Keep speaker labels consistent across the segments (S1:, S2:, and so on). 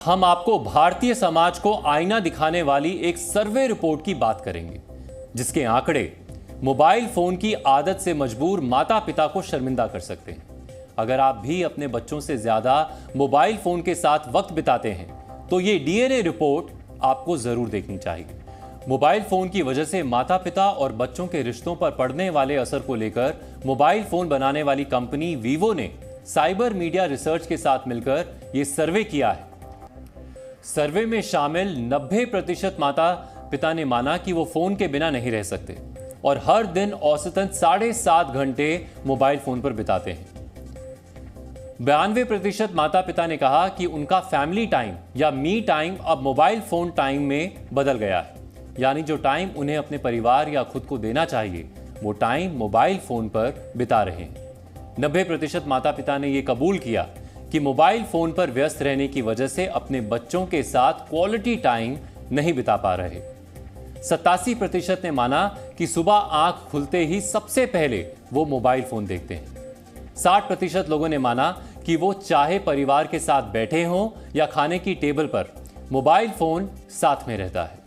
S1: हम आपको भारतीय समाज को आईना दिखाने वाली एक सर्वे रिपोर्ट की बात करेंगे, जिसके आंकड़े मोबाइल फोन की आदत से मजबूर माता पिता को शर्मिंदा कर सकते हैं। अगर आप भी अपने बच्चों से ज्यादा मोबाइल फोन के साथ वक्त बिताते हैं, तो ये डीएनए रिपोर्ट आपको जरूर देखनी चाहिए। मोबाइल फोन की वजह से माता पिता और बच्चों के रिश्तों पर पड़ने वाले असर को लेकर मोबाइल फोन बनाने वाली कंपनी वीवो ने साइबर मीडिया रिसर्च के साथ मिलकर यह सर्वे किया है। सर्वे में शामिल 90% माता पिता ने माना कि वो फोन के बिना नहीं रह सकते और हर दिन औसतन 7.5 घंटे मोबाइल फोन पर बिताते हैं। 92% माता पिता ने कहा कि उनका फैमिली टाइम या मी टाइम अब मोबाइल फोन टाइम में बदल गया है, यानी जो टाइम उन्हें अपने परिवार या खुद को देना चाहिए, वो टाइम मोबाइल फोन पर बिता रहे हैं। 90% माता पिता ने यह कबूल किया कि मोबाइल फोन पर व्यस्त रहने की वजह से अपने बच्चों के साथ क्वालिटी टाइम नहीं बिता पा रहे। 87% ने माना कि सुबह आंख खुलते ही सबसे पहले वो मोबाइल फोन देखते हैं। 60% लोगों ने माना कि वो चाहे परिवार के साथ बैठे हों या खाने की टेबल पर, मोबाइल फोन साथ में रहता है।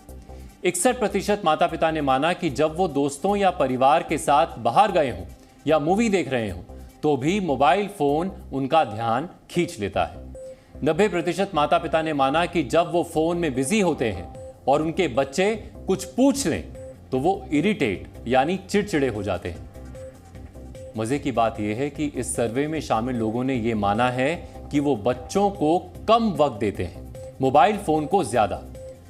S1: 61% माता पिता ने माना कि जब वो दोस्तों या परिवार के साथ बाहर गए हों या मूवी देख रहे हों, तो भी मोबाइल फोन उनका ध्यान खींच लेता है। 90% माता पिता ने माना कि जब वो फोन में बिजी होते हैं और उनके बच्चे कुछ पूछ लें, तो वो इरिटेट यानी चिड़चिड़े हो जाते हैं। मजे की बात यह है कि इस सर्वे में शामिल लोगों ने यह माना है कि वो बच्चों को कम वक्त देते हैं, मोबाइल फोन को ज्यादा।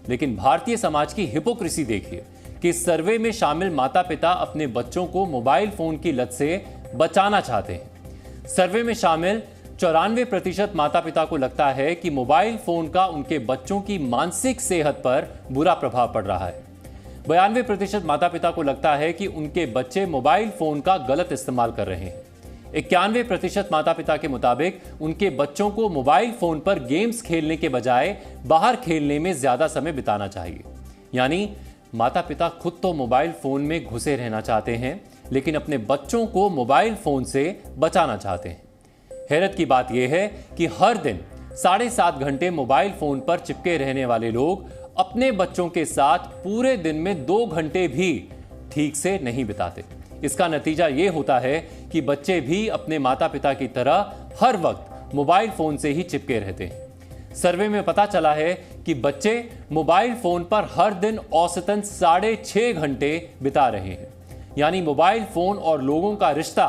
S1: लेकिन भारतीय समाज की हिपोक्रेसी देखिए कि इस सर्वे में शामिल माता पिता अपने बच्चों को मोबाइल फोन की लत से बचाना चाहते हैं। सर्वे में शामिल 94% माता पिता को लगता है कि मोबाइल फोन का उनके बच्चों की मानसिक सेहत पर बुरा प्रभाव पड़ रहा है। 92% माता पिता को लगता है कि उनके बच्चे मोबाइल फोन का गलत इस्तेमाल कर रहे हैं। 91% माता पिता के मुताबिक उनके बच्चों को मोबाइल फोन पर गेम्स खेलने के बजाय बाहर खेलने में ज्यादा समय बिताना चाहिए। यानी माता पिता खुद तो मोबाइल फोन में घुसे रहना चाहते हैं, लेकिन अपने बच्चों को मोबाइल फोन से बचाना चाहते हैं। हैरत की बात यह है कि हर दिन 7.5 घंटे मोबाइल फोन पर चिपके रहने वाले लोग अपने बच्चों के साथ पूरे दिन में 2 घंटे भी ठीक से नहीं बिताते। इसका नतीजा यह होता है कि बच्चे भी अपने माता पिता की तरह हर वक्त मोबाइल फोन से ही चिपके रहते हैं। सर्वे में पता चला है कि बच्चे मोबाइल फोन पर हर दिन औसतन 6.5 घंटे बिता रहे हैं। यानी मोबाइल फोन और लोगों का रिश्ता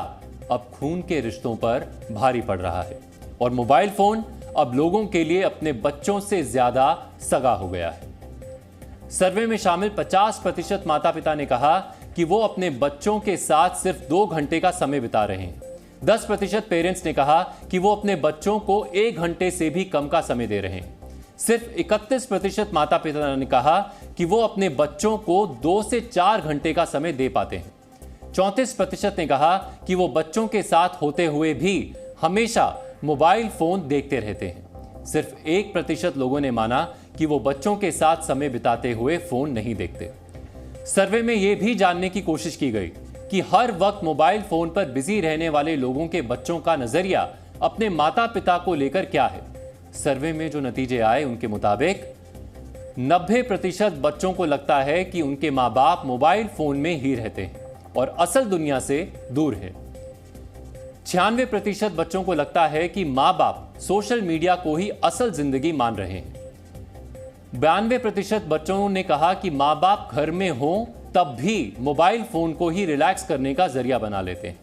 S1: अब खून के रिश्तों पर भारी पड़ रहा है और मोबाइल फोन अब लोगों के लिए अपने बच्चों से ज्यादा सगा हो गया है। सर्वे में शामिल 50% माता पिता ने कहा कि वो अपने बच्चों के साथ सिर्फ 2 घंटे का समय बिता रहे हैं। 10% पेरेंट्स ने कहा कि वो अपने बच्चों को 1 घंटे से भी कम का समय दे रहे हैं। सिर्फ 31% माता पिता ने कहा कि वो अपने बच्चों को 2 से 4 घंटे का समय दे पाते हैं। 34% ने कहा कि वो बच्चों के साथ होते हुए भी हमेशा मोबाइल फोन देखते रहते हैं। सिर्फ 1% लोगों ने माना कि वो बच्चों के साथ समय बिताते हुए फोन नहीं देखते। सर्वे में यह भी जानने की कोशिश की गई कि हर वक्त मोबाइल फोन पर बिजी रहने वाले लोगों के बच्चों का नजरिया अपने माता पिता को लेकर क्या है। सर्वे में जो नतीजे आए, उनके मुताबिक 90% बच्चों को लगता है कि उनके माँ बाप मोबाइल फोन में ही रहते हैं और असल दुनिया से दूर है। 96% बच्चों को लगता है कि माँ बाप सोशल मीडिया को ही असल जिंदगी मान रहे हैं। 92% बच्चों ने कहा कि माँ बाप घर में हों तब भी मोबाइल फोन को ही रिलैक्स करने का जरिया बना लेते हैं।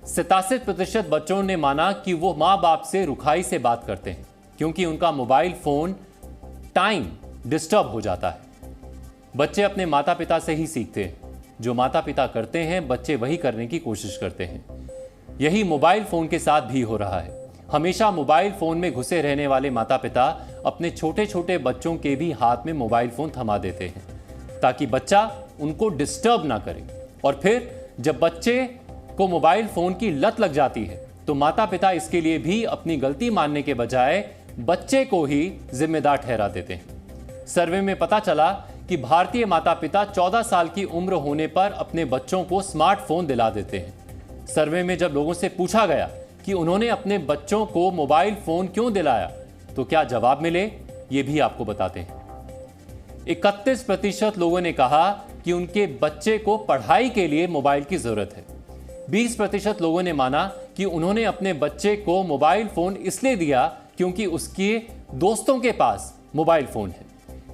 S1: 87% बच्चों ने माना कि वो माँ बाप से रुखाई से बात करते हैं, क्योंकि उनका मोबाइल फोन टाइम डिस्टर्ब हो जाता है। बच्चे अपने माता पिता से ही सीखते हैं। जो माता पिता करते हैं, बच्चे वही करने की कोशिश करते हैं। यही मोबाइल फोन के साथ भी हो रहा है। हमेशा मोबाइल फोन में घुसे रहने वाले माता पिता अपने छोटे छोटे बच्चों के भी हाथ में मोबाइल फोन थमा देते हैं, ताकि बच्चा उनको डिस्टर्ब ना करे। और फिर जब बच्चे को मोबाइल फोन की लत लग जाती है, तो माता पिता इसके लिए भी अपनी गलती मानने के बजाय बच्चे को ही जिम्मेदार ठहरा देते हैं। सर्वे में पता चला कि भारतीय माता पिता 14 साल की उम्र होने पर अपने बच्चों को स्मार्टफोन दिला देते हैं। सर्वे में जब लोगों से पूछा गया कि उन्होंने अपने बच्चों को मोबाइल फोन क्यों दिलाया, तो क्या जवाब मिले, ये भी आपको बताते हैं। 31% लोगों ने कहा कि उनके बच्चे को पढ़ाई के लिए मोबाइल की जरूरत है। 20% लोगों ने माना कि उन्होंने अपने बच्चे को मोबाइल फोन इसलिए दिया क्योंकि उसके दोस्तों के पास मोबाइल फोन है।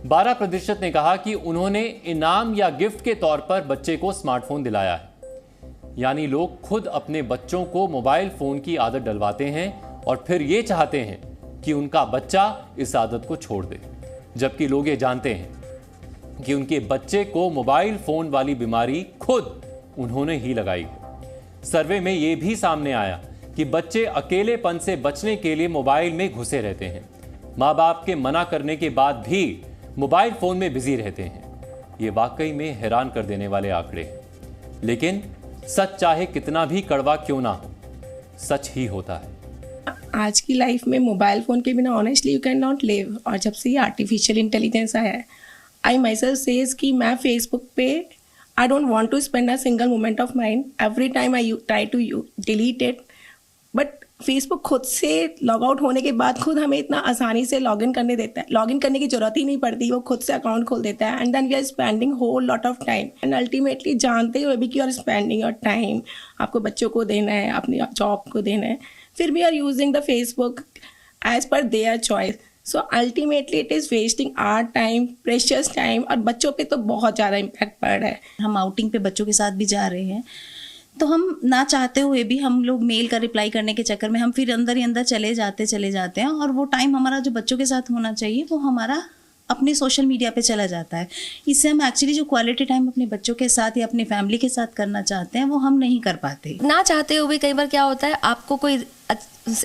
S1: 12% ने कहा कि उन्होंने इनाम या गिफ्ट के तौर पर बच्चे को स्मार्टफोन दिलाया है। यानी लोग खुद अपने बच्चों को मोबाइल फोन की आदत डलवाते हैं और फिर ये चाहते हैं कि उनका बच्चा इस आदत को छोड़ दे, जबकि लोग ये जानते हैं कि उनके बच्चे को मोबाइल फोन वाली बीमारी खुद उन्होंने ही लगाई है। सर्वे में यह भी सामने आया कि बच्चे अकेलेपन से बचने के लिए मोबाइल में घुसे रहते हैं। माँ बाप के मना करने के बाद भी मोबाइल फोन में बिजी रहते हैं। ये वाकई में हैरान कर देने वाले आंकड़े हैं। लेकिन सच चाहे कितना भी कड़वा क्यों ना हो, सच ही होता है।
S2: आज की लाइफ में मोबाइल फ़ोन के बिना honestly you can not live. और जब से ये आर्टिफिशियल इंटेलिजेंस आया है, आई माई सेल्फ सेज कि मैं फेसबुक पे I don't want to spend a single moment of mind. Every time I try to delete it, but Facebook खुद से लॉग आउट होने के बाद खुद हमें इतना आसानी से लॉग इन करने देता है, लॉग इन करने की जरूरत ही नहीं पड़ती, वो खुद से अकाउंट खोल देता है। And then we are spending whole lot of time and ultimately जानते हुए भी कि you are spending your time, आपको बच्चों को देना है, अपनी जॉब को देना है, फिर भी are using the Facebook as per their choice. So ultimately it is wasting our time, precious time, और बच्चों पे तो बहुत ज़्यादा इम्पैक्ट पड़ रहा है।
S3: हम आउटिंग पे बच्चों के साथ भी जा रहे हैं, तो हम ना चाहते हुए भी हम लोग मेल का रिप्लाई करने के चक्कर में हम फिर अंदर ही अंदर चले जाते हैं, और वो टाइम हमारा जो बच्चों के साथ होना चाहिए वो हमारा अपने सोशल मीडिया पे चला जाता है। इससे हम एक्चुअली जो क्वालिटी टाइम अपने बच्चों के साथ या अपनी फैमिली के साथ करना चाहते हैं वो हम नहीं कर पाते।
S4: ना चाहते हुए भी कई बार क्या होता है, आपको कोई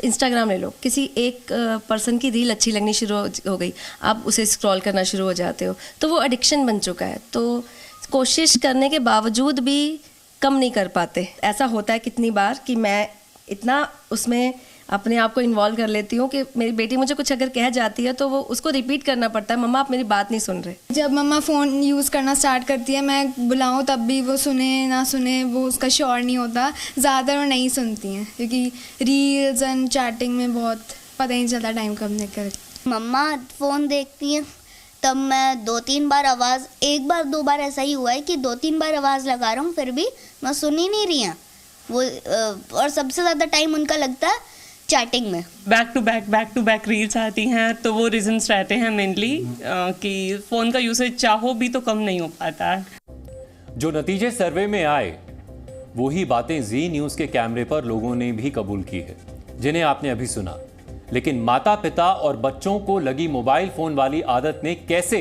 S4: इंस्टाग्राम ले लो, किसी एक पर्सन की रील अच्छी लगनी शुरू हो गई, आप उसे स्क्रॉल करना शुरू हो जाते हो, तो वो एडिक्शन बन चुका है। तो कोशिश करने के बावजूद भी कम नहीं कर पाते। ऐसा होता है कितनी बार कि मैं इतना उसमें अपने आप को इन्वॉल्व कर लेती हूँ कि मेरी बेटी मुझे कुछ अगर कह जाती है तो वो उसको रिपीट करना पड़ता है, मम्मा आप मेरी बात नहीं सुन रहे।
S5: जब मम्मा फ़ोन यूज़ करना स्टार्ट करती है, मैं बुलाऊँ तब भी वो सुने ना सुने वो उसका श्योर नहीं होता। ज़्यादातर वो नहीं सुनती हैं क्योंकि रील्स एंड चैटिंग में बहुत पता ही नहीं चलता टाइम कब निकल।
S6: मम्मा फ़ोन देखती हैं तब मैं 2-3 बार आवाज़, एक बार 2 बार ऐसा ही हुआ है कि 2-3 बार आवाज़ लगा रहा हूँ फिर भी मैं सुन ही नहीं रही हैं वो। और सबसे ज़्यादा टाइम उनका लगता है चैटिंग में।
S7: बैक टू बैक रील्स आती हैं, तो वो रीजंस रहते हैं मेनली कि फ़ोन का यूसेज चाहो भी तो कम नहीं हो पाता है।
S1: जो नतीजे सर्वे में आए वही बातें जी न्यूज़ के कैमरे पर लोगों ने भी कबूल की है, जिन्हें आपने अभी सुना। लेकिन माता पिता और बच्चों को लगी मोबाइल फोन वाली आदत ने कैसे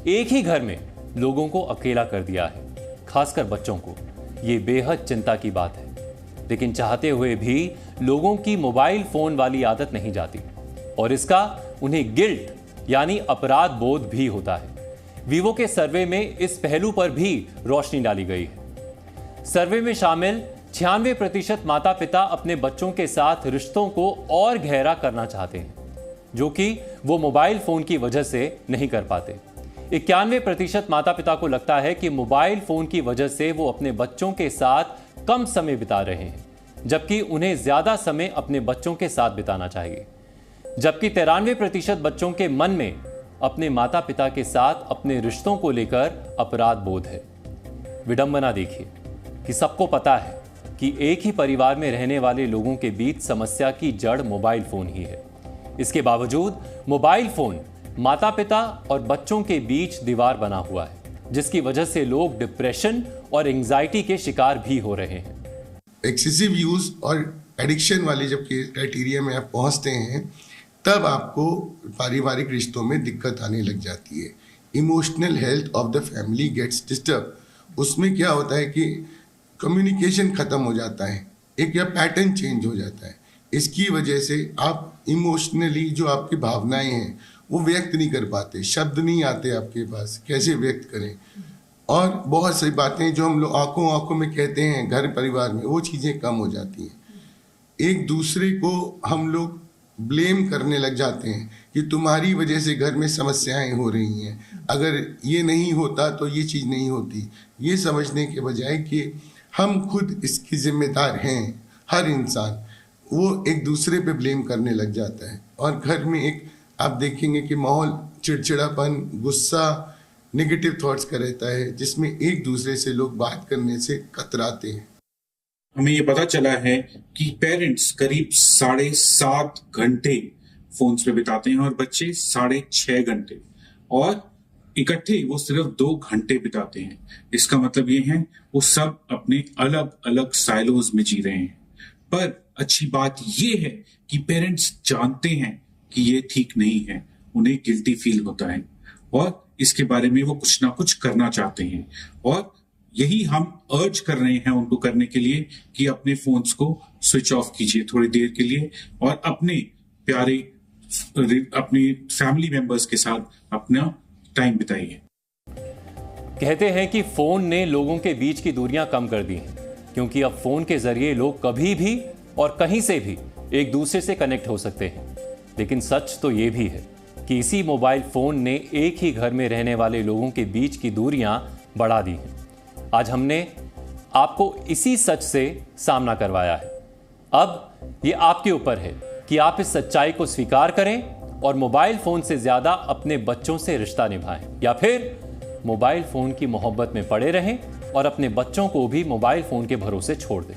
S1: एक ही घर में लोगों को अकेला कर दिया है, खासकर बच्चों को। ये बेहद चिंता की बात है। लेकिन चाहते हुए भी लोगों की मोबाइल फोन वाली आदत नहीं जाती और इसका उन्हें गिल्ट यानी अपराध बोध भी होता है। वीवो के सर्वे में इस पहलू पर भी रोशनी डाली गई है। सर्वे में शामिल 96% माता पिता अपने बच्चों के साथ रिश्तों को और गहरा करना चाहते हैं, जो कि वो मोबाइल फोन की वजह से नहीं कर पाते। 91% माता पिता को लगता है कि मोबाइल फोन की वजह से वो अपने बच्चों के साथ कम समय बिता रहे हैं, जबकि उन्हें ज्यादा समय अपने बच्चों के साथ बिताना चाहिए। जबकि 93% बच्चों के मन में अपने माता पिता के साथ अपने रिश्तों को लेकर अपराध बोध है। विडंबना देखिए कि सबको पता है कि एक ही परिवार में रहने वाले लोगों के बीच समस्या की जड़ मोबाइल फोन ही है। इसके बावजूद मोबाइल फोन माता पिता और बच्चों के बीच दीवार बना हुआ है, जिसकी वजह से लोग डिप्रेशन और एंजाइटी के शिकार भी हो रहे हैं।
S8: एक्सेसिव यूज और एडिक्शन वाले जब क्राइटेरिया में आप पहुंचते हैं, तब आपको पारिवारिक रिश्तों में दिक्कत आने लग जाती है। Emotional health of the family gets disturb. उसमें क्या होता है कि कम्युनिकेशन खत्म हो जाता है, एक या पैटर्न चेंज हो जाता है। इसकी वजह से आप इमोशनली जो आपकी भावनाएं हैं वो व्यक्त नहीं कर पाते, शब्द नहीं आते आपके पास, कैसे व्यक्त करें। और बहुत सारी बातें जो हम लोग आंखों में कहते हैं घर परिवार में, वो चीज़ें कम हो जाती हैं। एक दूसरे को हम लोग ब्लेम करने लग जाते हैं कि तुम्हारी वजह से घर में समस्याएं हो रही हैं, अगर ये नहीं होता तो ये चीज़ नहीं होती। ये समझने के बजाय कि हम खुद इसकी जिम्मेदार हैं, हर इंसान, वो एक दूसरे पे ब्लेम करने लग जाता है और घर में एक आप देखेंगे कि माहौल चिड़चिड़ापन, गुस्सा, नेगेटिव थॉट्स का रहता है, जिसमें एक दूसरे से लोग बात करने से कतराते हैं।
S9: हमें ये पता चला है कि पेरेंट्स करीब 7.5 घंटे फोन्स पे बिताते हैं और बच्चे 6.5 घंटे, और इकट्ठे वो सिर्फ 2 घंटे बिताते हैं। इसका मतलब ये है वो सब अपने अलग अलग साइलोज में जी रहे हैं। पर अच्छी बात ये है कि पेरेंट्स जानते हैं कि ये ठीक नहीं है, उन्हें गिल्टी फील होता है और इसके बारे में वो कुछ ना कुछ करना चाहते हैं, और यही हम अर्ज कर रहे हैं उनको करने के लिए कि अपने फोन्स को स्विच ऑफ कीजिए थोड़ी देर के लिए और अपने प्यारे अपने फैमिली मेंबर्स के साथ अपना टाइम बिताइए।
S1: कहते हैं कि फोन ने लोगों के बीच की दूरियां कम कर दी हैं, क्योंकि अब फोन के जरिए लोग कभी भी और कहीं से भी एक दूसरे से कनेक्ट हो सकते हैं। लेकिन सच तो ये भी है कि इसी मोबाइल फोन ने एक ही घर में रहने वाले लोगों के बीच की दूरियां बढ़ा दी हैं। आज हमने आपको इसी सच से सामना करवाया है। अब ये आपके ऊपर है कि आप इस सच्चाई को स्वीकार करें और मोबाइल फोन से ज्यादा अपने बच्चों से रिश्ता निभाएं, या फिर मोबाइल फोन की मोहब्बत में पड़े रहें और अपने बच्चों को भी मोबाइल फोन के भरोसे छोड़ दें।